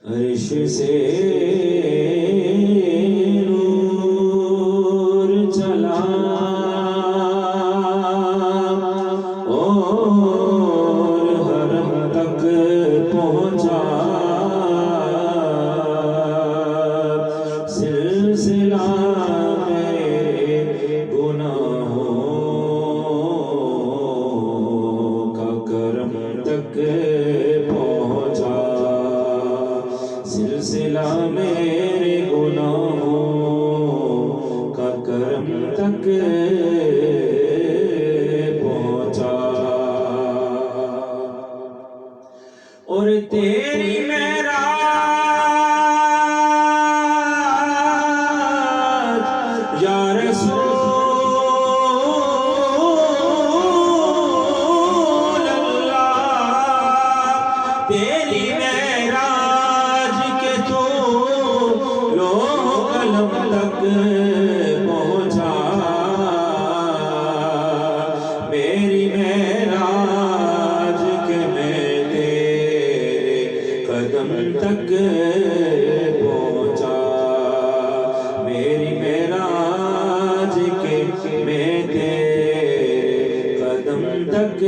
عرش سے نور چلا اور حرم تک پہنچا، سلسلہ میرے گناہوں کا کرم تک پہنچا، سلسلہ میرے گناہوں کا کرم تک پہنچا، اور تیری معراج یا رسول اللہ، تیری معراج کے تو لوح قلم تک پہنچا، میری معراج کے میں تیرے قدم تک پہنچا، میری معراج کے میں تیرے قدم تک